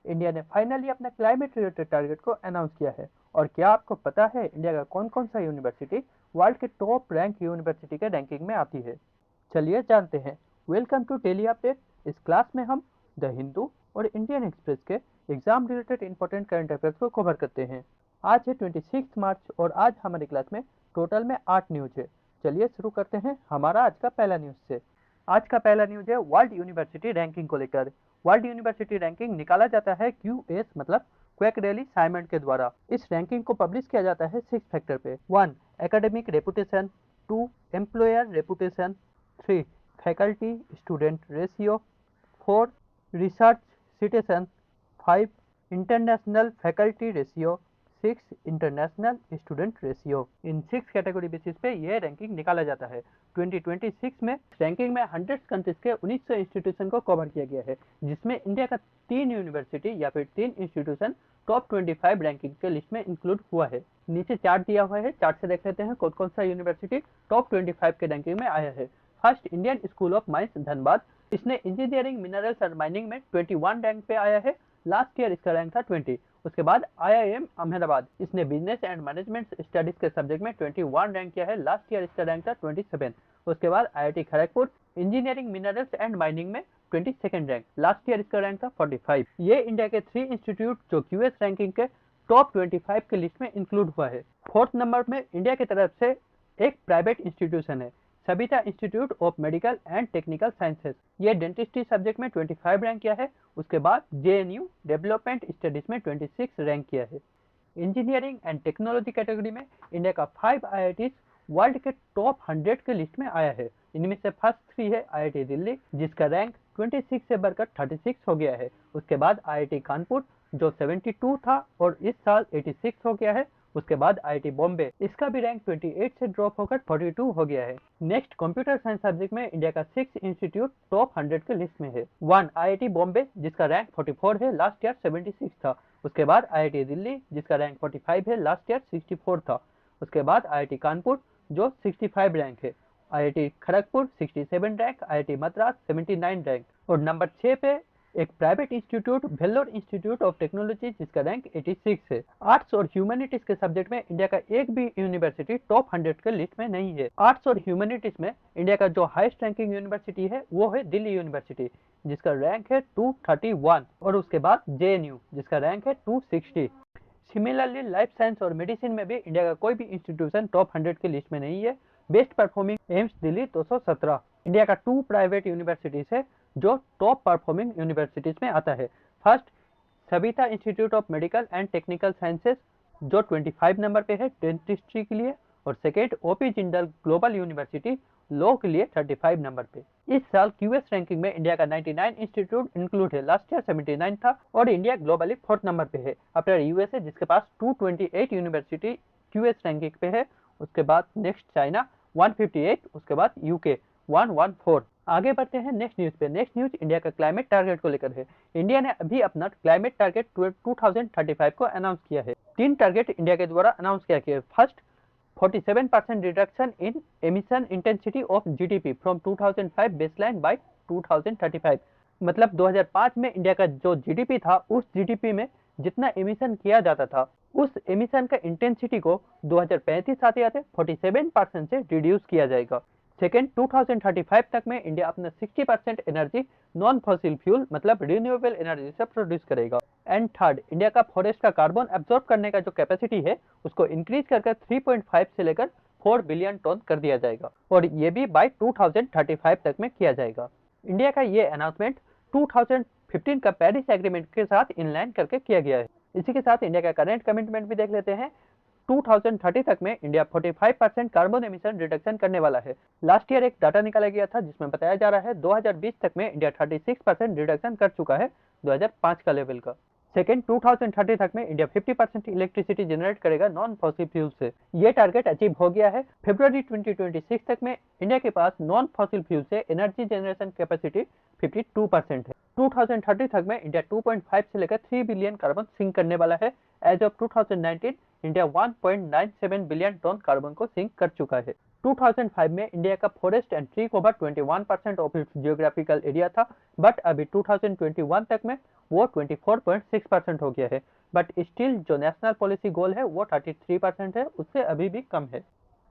India ने finally अपना climate related target को अनाउंस किया है। और क्या आपको पता है इंडिया का कौन कौन सा यूनिवर्सिटी वर्ल्ड के टॉप रैंक यूनिवर्सिटी के रैंकिंग में आती है? चलिए जानते हैं। Welcome to daily update. इस क्लास में हम द हिंदू और इंडियन एक्सप्रेस के exam related important current affairs को कवर करते हैं। आज है 26 मार्च और आज हमारी क्लास में टोटल में 8 न्यूज है। चलिए शुरू करते हैं हमारा आज का पहला न्यूज से। आज का पहला न्यूज है वर्ल्ड यूनिवर्सिटी रैंकिंग को लेकर। वर्ल्ड यूनिवर्सिटी रैंकिंग निकाला जाता है क्यूएस मतलब क्वैकरेली साइमंड के द्वारा। इस रैंकिंग को पब्लिश किया जाता है 6 फैक्टर पे। 1 academic reputation, 2 employer reputation, 3 faculty student ratio, 4 research citizen, 5 international faculty ratio, 6 international student ratio. इन 6 कैटेगरी बेसिस पे यह रैंकिंग निकाला जाता है। 2026 में रैंकिंग में 100 कंट्रीज के 1900 इंस्टीट्यूशन को कवर किया गया है, जिसमें इंडिया का 3 यूनिवर्सिटी या फिर 3 इंस्टीट्यूशन टॉप 25 रैंकिंग के लिस्ट में इंक्लूड हुआ है। नीचे चार्ट दिया हुआ है, चार्ट से देख लेते हैं कौन कौन सा यूनिवर्सिटी टॉप 25 के रैंकिंग में आया है। First Indian school of mines Dhanbad, इसने इंजीनियरिंग मिनरल्स और माइनिंग में 21 रैंक पे आया है। लास्ट ईयर इसका रैंक था 20। उसके बाद IIM अहमदाबाद, इसने बिजनेस एंड मैनेजमेंट स्टडीज के सब्जेक्ट में 21 रैंक किया है। लास्ट ईयर इसका रैंक था 27। उसके बाद IIT Kharagpur engineering minerals and mining में 22nd रैंक। लास्ट ईयर इसका रैंक था 45। ये इंडिया के 3 इंस्टीट्यूट जो क्यूएस रैंकिंग के टॉप 25 के लिस्ट में इंक्लूड हुआ है। फोर्थ नंबर में इंडिया की तरफ से एक प्राइवेट इंस्टीट्यूशन है, Sabita institute of medical and technical sciences. ये डेंटिस्ट्री सब्जेक्ट में 25 रैंक किया है। उसके बाद JNU डेवलपमेंट स्टडीज में 26 रैंक किया है। इंजीनियरिंग एंड टेक्नोलॉजी कैटेगरी में इंडिया का 5 IITs वर्ल्ड के टॉप 100 के लिस्ट में आया है। इनमें से फर्स्ट 3 है IIT दिल्ली, जिसका रैंक 26 से बढ़कर 36 हो गया है। उसके बाद IIT कानपुर जो 72 था और इस साल 86 हो गया है। उसके बाद IIT बॉम्बे, इसका भी रैंक 28 से ड्रॉप होकर 42 हो गया है। नेक्स्ट कंप्यूटर साइंस सब्जेक्ट में इंडिया का 6 इंस्टीट्यूट टॉप 100 के लिस्ट में है। 1 IIT बॉम्बे, जिसका रैंक 44 है, लास्ट ईयर 76 था। उसके बाद IIT दिल्ली, जिसका रैंक 45 है, लास्ट ईयर 64 था। उसके बाद IIT कानपुर जो 65 रैंक है। IIT Kharagpur 67 rank, IIT Madras 79 rank. और नंबर 6 पे एक private institute Vellore institute of technology, जिसका रैंक 86 है। आर्ट्स और ह्यूमैनिटीज के सब्जेक्ट में इंडिया का एक भी यूनिवर्सिटी टॉप 100 के लिस्ट में नहीं है। आर्ट्स और ह्यूमैनिटीज में इंडिया का जो हाईएस्ट रैंकिंग यूनिवर्सिटी है वो है दिल्ली यूनिवर्सिटी, जिसका रैंक है 231। और उसके बाद JNU, जिसका रैंक है 260। सिमिलरली लाइफ साइंस और मेडिसिन में भी इंडिया का कोई भी इंस्टीट्यूशन टॉप 100 की लिस्ट में नहीं है। Best performing AIIMS Delhi 217। India का 2 प्राइवेट यूनिवर्सिटीज है जो टॉप परफॉर्मिंग यूनिवर्सिटीज में आता है। First Sabita institute of medical and technical sciences जो 25 नंबर पे है डेंटिस्ट्री के लिए। और second OP Jindal global university law के लिए 35 नंबर पे। इस साल क्यूएस रैंकिंग में इंडिया का 99 इंस्टीट्यूट इंक्लूड है, लास्ट ईयर 79 था। और इंडिया ग्लोबली 4th नंबर पे है आफ्टर USA, जिसके पास 228 यूनिवर्सिटी क्यूएस रैंकिंग पे है। उसके बाद नेक्स्ट चाइना 158, उसके बाद UK 114। आगे बढ़ते हैं नेक्स्ट न्यूज पे। नेक्स्ट न्यूज इंडिया का क्लाइमेट टारगेट को लेकर है। इंडिया ने अभी अपना क्लाइमेट टारगेट 2035 को अनाउंस किया है। 3 टारगेट इंडिया के द्वारा अनाउंस किया गया है। First 47% reduction in emission intensity of GDP from 2005 baseline by 2035। मतलब 2005 में इंडिया का जो GDP था, उस GDP में जितना एमिशन किया जाता था, उस एमिशन का इंटेंसिटी को 2035 आते आते 47% से रिड्यूस किया जाएगा। सेकेंड 2035 तक में इंडिया अपना 60% एनर्जी नॉन फॉसिल फ्यूल मतलब रिन्यूएबल एनर्जी से प्रोड्यूस करेगा। एंड थर्ड, इंडिया का फॉरेस्ट का कार्बन एब्जॉर्ब करने का जो कैपेसिटी है उसको इंक्रीज करके 3.5 से लेकर 4 बिलियन टन कर दिया जाएगा। और ये भी बाय 2035 तक में किया जाएगा। इंडिया का ये अनाउंसमेंट 2015 का पेरिस एग्रीमेंट के साथ इनलाइन करके किया गया है। इसी के साथ इंडिया का करंट कमिटमेंट भी देख लेते हैं। 2030 तक में इंडिया 45% कार्बन एमिशन रिडक्शन करने वाला है। लास्ट ईयर एक डाटा निकाला गया था जिसमें बताया जा रहा है 2020 तक में इंडिया 36% रिडक्शन कर चुका है 2005 का लेवल का। सेकेंड 2030 तक में इंडिया 50% इलेक्ट्रिसिटी जनरेट करेगा नॉन फॉसिल फ्यूल से। ये टारगेट अचीव हो गया है। फरवरी 2026 तक में इंडिया के पास नॉन फॉसिल फ्यूल से एनर्जी जनरेशन कैपेसिटी 52% है। 2030 तक में इंडिया 2.5 से लेकर 3 बिलियन कार्बन सिंक करने वाला है। As of 2019 India 1.97 billion ton carbon को सिंक कर चुका है। 2005 में इंडिया का forest and tree cover 21% of its geographical area था, बट अभी 2021 तक में वो 24.6% हो गया है। बट स्टिल जो नेशनल पॉलिसी गोल है वो 33% है, उससे अभी भी कम है।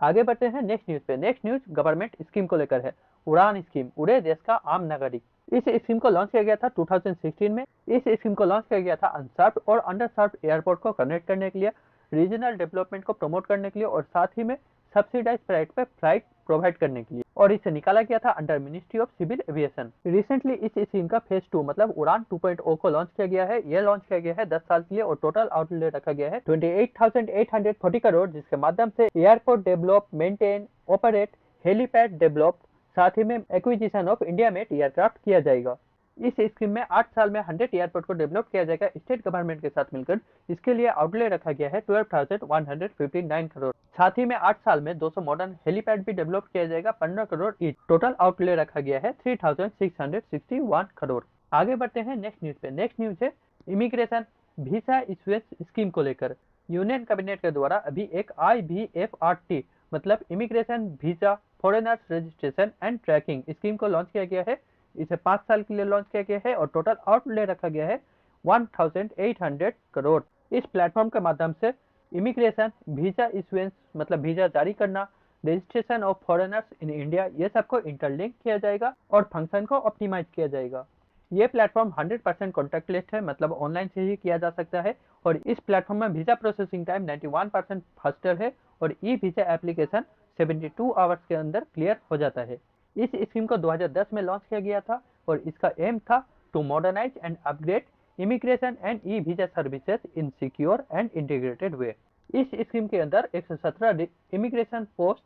आगे बढ़ते हैं नेक्स्ट न्यूज पे। नेक्स्ट न्यूज गवर्नमेंट स्कीम को लेकर है। उड़ान स्कीम, उड़े देश का आम नागरिक। इस स्कीम को लॉन्च किया गया था 2016 में। इस स्कीम को लॉन्च किया गया था अनसर्व्ड और अंडरसर्व्ड एयरपोर्ट को कनेक्ट करने के लिए, रीजनल डेवलपमेंट को प्रमोट करने के लिए और साथ ही में सब्सिडाइज प्राइस पे फ्लाइट प्रोवाइड करने के लिए, और इसे निकाला गया था under ministry of civil aviation. Recently इस स्कीम का फेज 2 मतलब उड़ान 2.0 को लॉन्च किया गया है। यह लॉन्च किया गया है 10 साल के लिए और टोटल आउटले रखा गया है 28,840 करोड़, जिसके माध्यम से airport develop, maintain, operate, helipad develop, साथ ही में acquisition of India made aircraft किया जाएगा। इस स्कीम में 8 साल में 100 एयरपोर्ट को डेवलप किया जाएगा स्टेट गवर्नमेंट के साथ मिलकर। इसके लिए आउटले रखा गया है 12,159 करोड़। साथ ही में 8 साल में 200 मॉडर्न हेलीपैड भी डेवलप किया जाएगा 15 करोड़ ईच। टोटल आउटले रखा गया है 3,661 करोड़। आगे बढ़ते हैं नेक्स्ट न्यूज पे। नेक्स्ट न्यूज है इमिग्रेशन वीजा इशुएंस स्कीम को लेकर। यूनियन कैबिनेट के द्वारा अभी एक IVFRT मतलब immigration visa foreigners registration and tracking scheme को लॉन्च किया गया है। इसे 5 साल के लिए लॉन्च किया गया है और टोटल आउटले रखा गया है 1,800 करोड़। इस प्लेटफॉर्म के माध्यम से इमिग्रेशन, वीजा इशुएंस मतलब वीजा जारी करना, registration of foreigners in India, ये सबको इंटरलिंक किया जाएगा और फंक्शन को ऑप्टिमाइज किया जाएगा। ये प्लेटफॉर्म 100% कॉन्टैक्टलेस है, मतलब ऑनलाइन से ही किया जा सकता है और इस प्लेटफॉर्म में वीजा प्रोसेसिंग टाइम 91% फास्टर है और ई वीजा एप्लीकेशन 72 आवर्स के अंदर क्लियर हो जाता है। इस स्कीम को 2010 में लॉन्च किया गया था और इसका एम था to modernise and upgrade immigration and e visa services in secure and integrated way. इस स्कीम के अंदर 117 immigration post,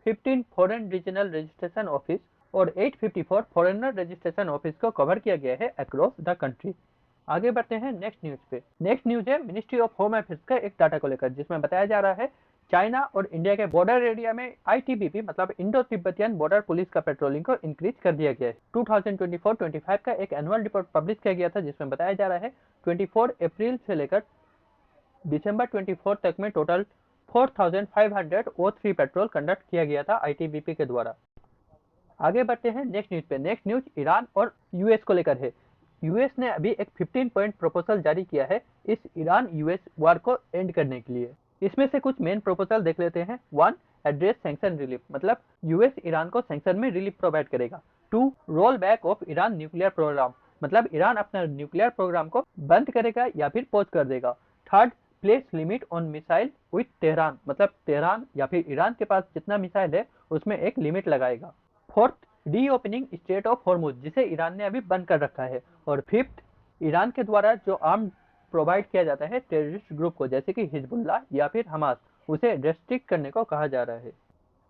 15 foreign regional registration office और 854 फॉरेनर रजिस्ट्रेशन ऑफिस को कवर किया गया है अक्रॉस द कंट्री। आगे बढ़ते हैं नेक्स्ट न्यूज पे। नेक्स्ट न्यूज है मिनिस्ट्री ऑफ होम अफेयर्स का एक डाटा को लेकर, जिसमें बताया जा रहा है चाइना और इंडिया के बॉर्डर एरिया में ITBP मतलब इंडो तिब्बतियन बॉर्डर पुलिस का पेट्रोलिंग को इंक्रीज कर दिया गया है। 2024-25 का एक एनुअल रिपोर्ट पब्लिश किया गया था, जिसमें बताया जा रहा है 24 अप्रैल से लेकर दिसंबर 24 तक में टोटल 4,500 O3 पेट्रोल कंडक्ट किया गया था ITBP के द्वारा। आगे बढ़ते हैं नेक्स्ट न्यूज पे। नेक्स्ट न्यूज ईरान और US को लेकर है। US ने अभी एक 15 पॉइंट प्रपोजल जारी किया है इस ईरान US वार को एंड करने के लिए। इसमें से कुछ मेन प्रपोजल देख लेते हैं। 1. एड्रेस सैंक्शन रिलीफ मतलब US ईरान को सैंक्शन में रिलीफ प्रोवाइड करेगा। 2. Roll back of Iran nuclear programme मतलब ईरान अपना न्यूक्लियर प्रोग्राम को बंद करेगा या फिर पॉज कर देगा। 3. Place limit on missile with Tehran मतलब तेहरान या फिर ईरान के पास जितना मिसाइल है उसमें एक लिमिट लगाएगा। 4. रीओपनिंग स्ट्रेट ऑफ हॉर्मुज जिसे ईरान ने अभी बंद कर रखा है। और 5. ईरान के द्वारा जो आर्म प्रोवाइड किया जाता है टेररिस्ट ग्रुप को जैसे कि हिजबुल्लाह या फिर हमास, उसे रेस्ट्रिक्ट करने को कहा जा रहा है।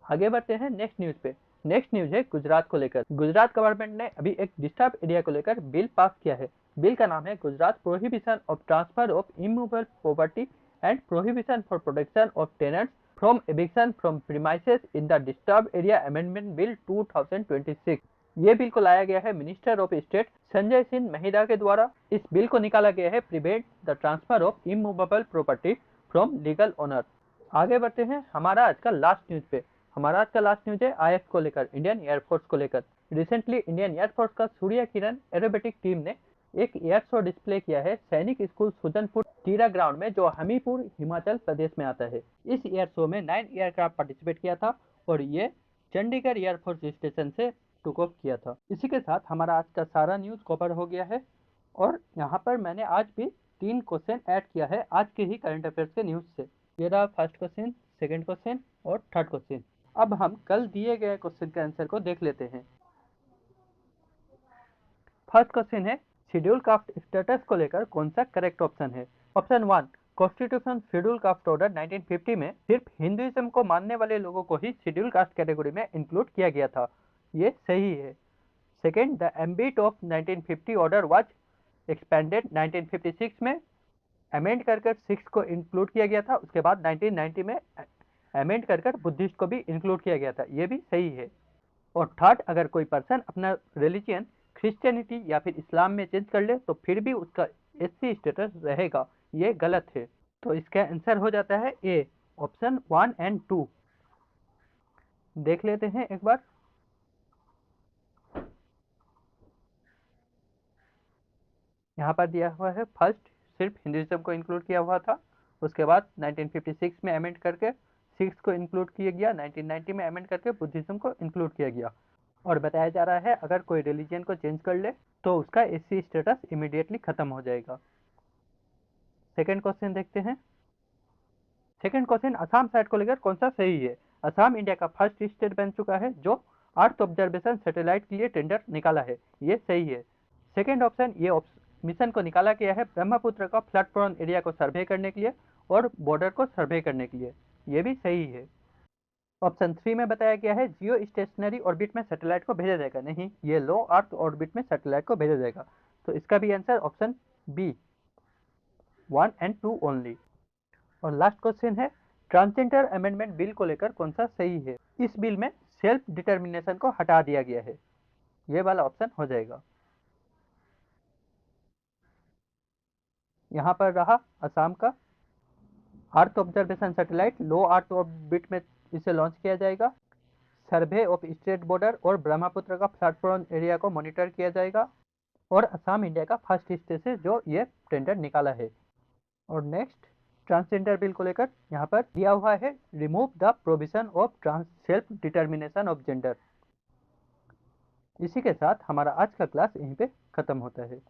आगे बढ़ते हैं नेक्स्ट न्यूज पे। नेक्स्ट न्यूज है गुजरात को लेकर। गुजरात गवर्नमेंट ने अभी एक डिस्टर्ब एरिया को लेकर बिल पास किया है। बिल का नाम है Gujarat prohibition of transfer of immovable property and prohibition for protection of tenants from eviction from premises in the disturb area amendment bill 2026। ये बिल को लाया गया है minister of state Sanjay Singh Mahida के द्वारा। इस बिल को निकाला गया है prevent the transfer of immovable property from legal owner. आगे बढ़ते हैं हमारा आज का लास्ट न्यूज पे। हमारा आज का लास्ट न्यूज है IF को लेकर, इंडियन एयरफोर्स को लेकर। रिसेंटली इंडियन एयरफोर्स का सूर्य किरण एरोबेटिक टीम ने एक एयर शो डिस्प्ले किया है सैनिक स्कूल सुजनपुर टीरा ग्राउंड में, जो हमीरपुर हिमाचल प्रदेश में आता है। इस एयर शो में 9 एयरक्राफ्ट पार्टिसिपेट किया था और ये चंडीगढ़ एयरफोर्स स्टेशन से टुक ऑफ किया था। इसी के साथ हमारा आज का सारा न्यूज कवर हो गया है और यहाँ पर मैंने आज भी 3 क्वेश्चन ऐड किया है आज के ही करंट अफेयर्स के न्यूज से। ये रहा फर्स्ट क्वेश्चन, सेकंड क्वेश्चन और थर्ड क्वेश्चन। अब हम कल दिए गए क्वेश्चन के आंसर को देख लेते हैं। फर्स्ट क्वेश्चन है शेड्यूल कास्ट स्टेटस को लेकर कौन सा करेक्ट ऑप्शन है। Option 1 constitution schedule caste order 1950 में सिर्फ हिंदुइज्म को मानने वाले लोगों को ही शेड्यूल कास्ट कैटेगरी में इंक्लूड किया गया था, ये सही है। Second the ambit of 1950 order was expanded 1956 में, अमेंड कर 6 को इंक्लूड किया गया था। उसके बाद 1990 में अमेंड कर बुद्धिस्ट को भी इंक्लूड किया गया था, ये भी सही है। और थर्ड अगर कोई पर्सन अपना रिलीजियन क्रिश्चियनिटी या फिर इस्लाम में चेंज कर ले तो फिर भी उसका SC स्टेटस रहेगा, ये गलत है। तो इसका आंसर हो जाता है ए, ऑप्शन 1 एंड 2। देख लेते हैं एक बार। यहाँ पर दिया हुआ है फर्स्ट सिर्फ हिंदुइज्म को इंक्लूड किया हुआ था, उसके बाद 1956 में अमेंड करके सिक्स को इंक्लूड किया गया, 1990 में अमेंड करके बुद्धिज्म को इंक्लूड किया गया। और बताया जा रहा है अगर कोई रिलीजन को चेंज कर ले तो उसका एससी स्टेटस इमीडिएटली खत्म हो जाएगा। सेकेंड क्वेश्चन देखते हैं। सेकेंड क्वेश्चन, असम साइट को लेकर कौन सा सही है? असम इंडिया का फर्स्ट स्टेट बन चुका है जो अर्थ ऑब्जर्वेशन सैटेलाइट के लिए टेंडर निकाला है, ये सही है। सेकेंड ऑप्शन, ये मिशन को निकाला गया है ब्रह्मपुत्र का फ्लड प्रोन एरिया को सर्वे करने के लिए और बॉर्डर को सर्वे करने के लिए, ये भी सही है। ऑप्शन 3 में बताया गया है जियो स्टेशनरी ऑर्बिट में सैटेलाइट को भेजा जाएगा, नहीं, ये लो अर्थ ऑर्बिट में सैटेलाइट को भेजा जाएगा। तो इसका भी answer option B, 1 and 2 only. और लास्ट क्वेश्चन है, ट्रांसजेंडर अमेंडमेंट बिल को लेकर कौन सा सही है? इस बिल में सेल्फ डिटर्मिनेशन को हटा दिया गया है, ये वाला ऑप्शन हो जाएगा। यहाँ पर रहा असम का अर्थ ऑब्जर्वेशन सैटेलाइट, लो अर्थ ऑर्बिट में इसे लॉन्च किया जाएगा, सर्वे ऑफ स्टेट बॉर्डर और ब्रह्मपुत्र का फ्लड प्रोन एरिया को मॉनिटर किया जाएगा, और असम इंडिया का फर्स्ट स्टेट है जो ये टेंडर निकाला है। और नेक्स्ट, ट्रांसजेंडर बिल को लेकर यहाँ पर दिया हुआ है remove the provision of trans self determination of gender. इसी के साथ हमारा आज का क्लास यहीं पे खत्म होता है।